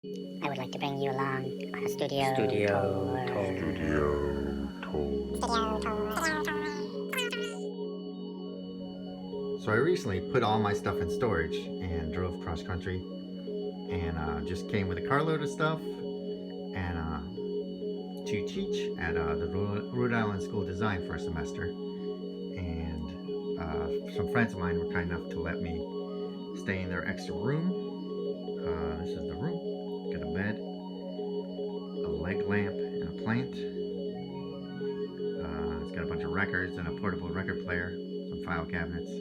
I would like to bring you along on a studio So I recently put all my stuff in storage and drove cross country and just came with a carload of stuff and to teach at the Rhode Island School of Design for a semester. And some friends of mine were kind enough to let me stay in their extra room. This is the room. Got a bed, a leg lamp, and a plant. It's got a bunch of records and a portable record player, some file cabinets.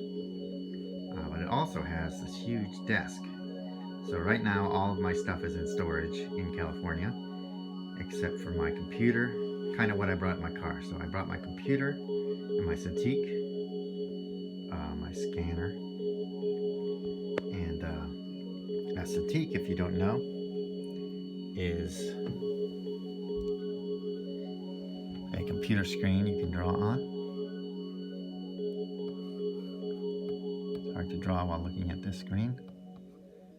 But it also has this huge desk. So right now all of my stuff is in storage in California, except for my computer, kind of what I brought in my car. So I brought my computer and my Cintiq, my scanner, and a Cintiq, if you don't know, is a computer screen you can draw on. It's hard to draw while looking at this screen.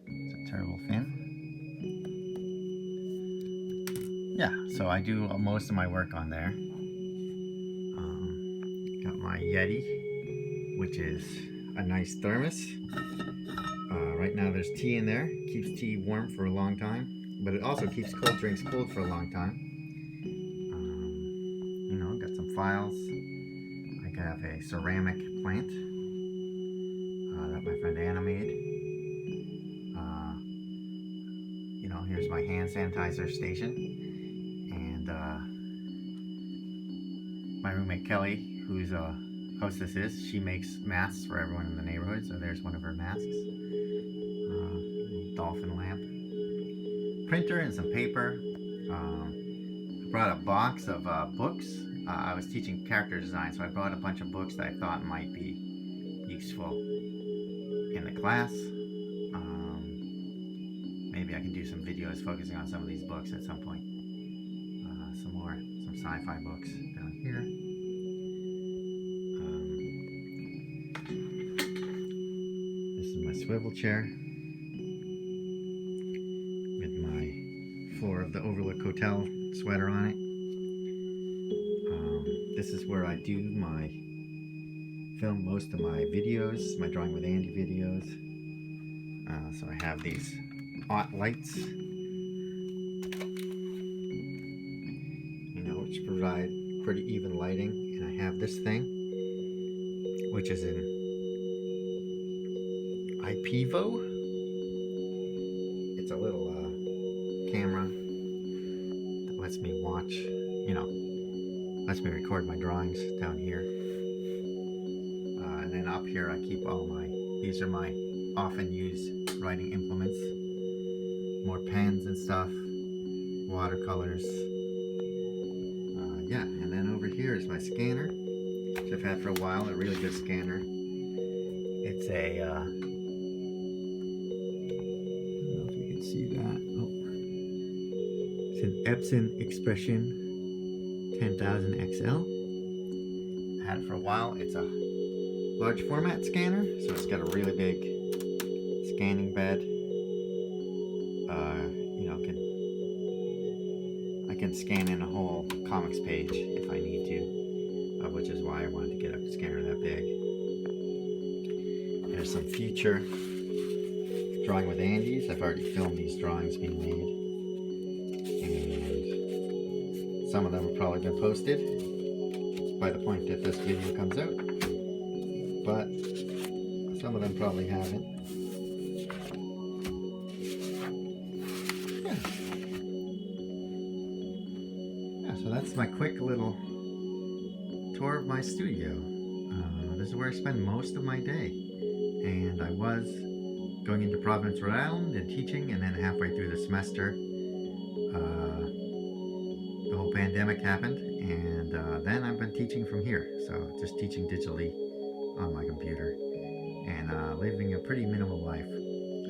It's a terrible fin. Yeah, so I do most of my work on there. Got my Yeti, which is a nice thermos. Right now there's tea in there. Keeps tea warm for a long time, but it also keeps cold drinks cold for a long time. You know, got some files. I have a ceramic plant that my friend Anna made. You know, here's my hand sanitizer station. And my roommate Kelly, who's a hostess she makes masks for everyone in the neighborhood. So there's one of her masks. Dolphin lamp. Printer and some paper. I brought a box of books. I was teaching character design, so I brought a bunch of books that I thought might be useful in the class. Maybe I can do some videos focusing on some of these books at some point. Some sci-fi books down here. This is my swivel chair with my Floor of the Overlook Hotel sweater on it. This is where I do film most of my videos, my Drawing with Andy videos. So I have these lights, which provide pretty even lighting, and I have this thing, which is an IPVO. It's a little camera that lets me watch, lets me record my drawings down here. And then up here I keep these are my often used writing implements. More pens and stuff, watercolors. Yeah, and then over here is my scanner, which I've had for a while, a really good scanner. It's a, I don't know if you can see that. Oh. It's an Epson Expression 10,000 XL. I had it for a while. It's a large format scanner, so it's got a really big scanning bed. I can scan in a whole comics page if I need to, which is why I wanted to get a scanner that big. There's some future Drawing with Andy's. I've already filmed these drawings being made, and some of them have probably been posted by the point that this video comes out, but some of them probably haven't. So that's my quick little tour of my studio. This is where I spend most of my day, and I was going into Providence, Rhode Island and teaching, and then halfway through the semester the whole pandemic happened, and then I've been teaching from here, so just teaching digitally on my computer and living a pretty minimal life.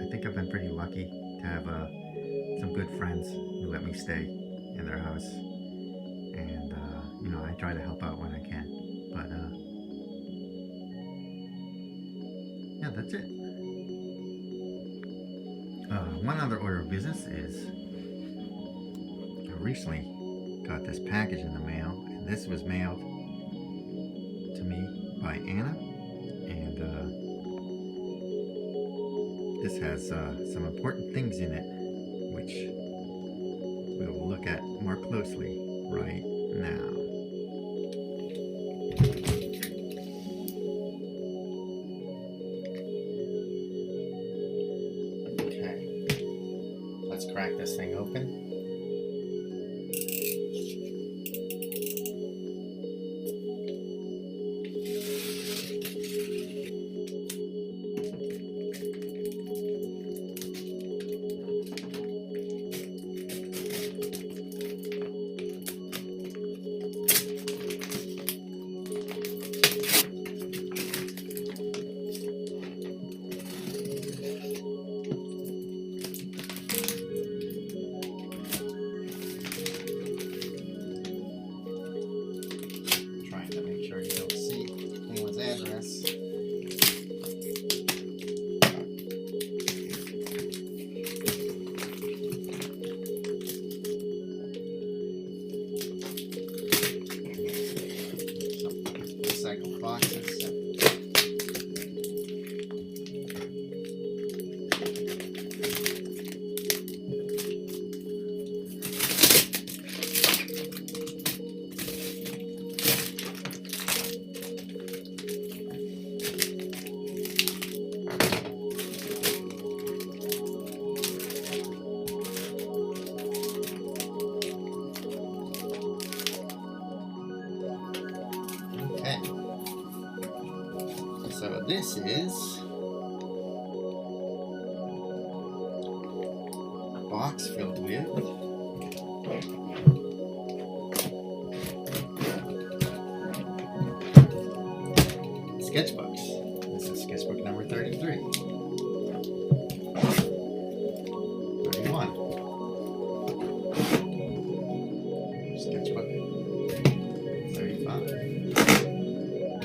I think I've been pretty lucky to have some good friends who let me stay in their house. And I try to help out when I can, but yeah, that's it. One other order of business is recently got this package in the mail, and this was mailed to me by Anna, and this has some important things in it, which we will look at more closely right now. Okay, let's crack this thing open. Trying to make sure you don't see anyone's address. Recycled boxes. Okay, so this is a box filled with sketchbooks. This is sketchbook number 33. 31. Sketchbook 35.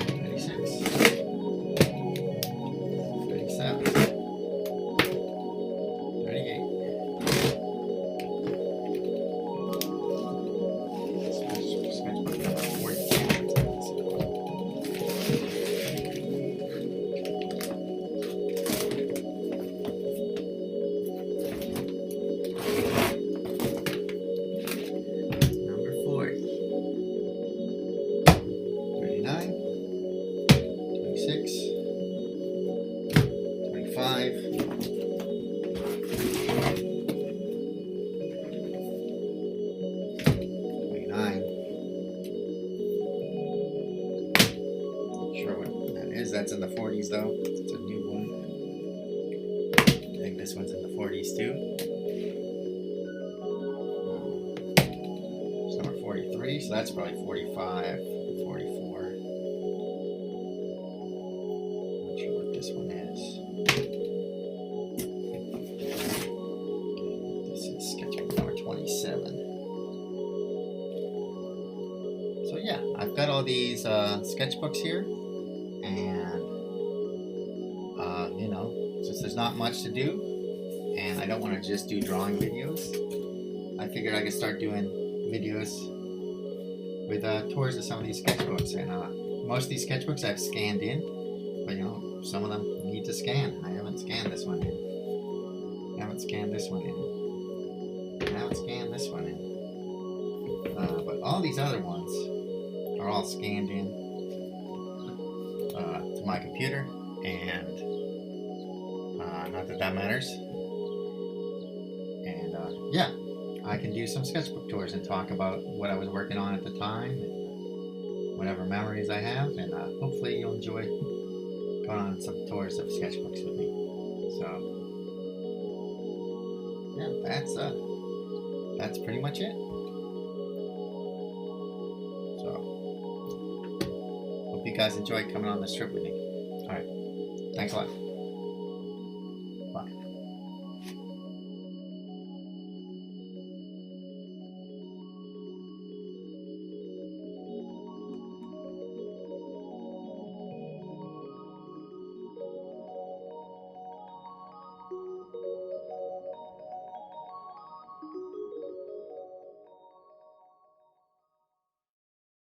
36. 37. 38. Sketchbook number 42. Number 40. 39. 26. 25. 29. Not sure what that is. That's in the 40s though. It's a new one. I think this one's in the 40s too. It's number 43, so that's probably 45, 44. Not sure what this one is. This is sketchbook number 27. So yeah, I've got all these sketchbooks here, and you know, since there's not much to do, and I don't want to just do drawing videos, I figured I could start doing videos with tours of some of these sketchbooks. And most of these sketchbooks I've scanned in, but you know, some of them need to scan. I haven't scanned this one in. I haven't scanned this one in. I haven't scanned this one in. But all these other ones are all scanned in to my computer, and not that that matters. And yeah, I can do some sketchbook tours and talk about what I was working on at the time, and whatever memories I have, and hopefully you'll enjoy going on some tours of sketchbooks with me. So yeah, that's pretty much it. So hope you guys enjoyed coming on this trip with me. All right, thanks a lot.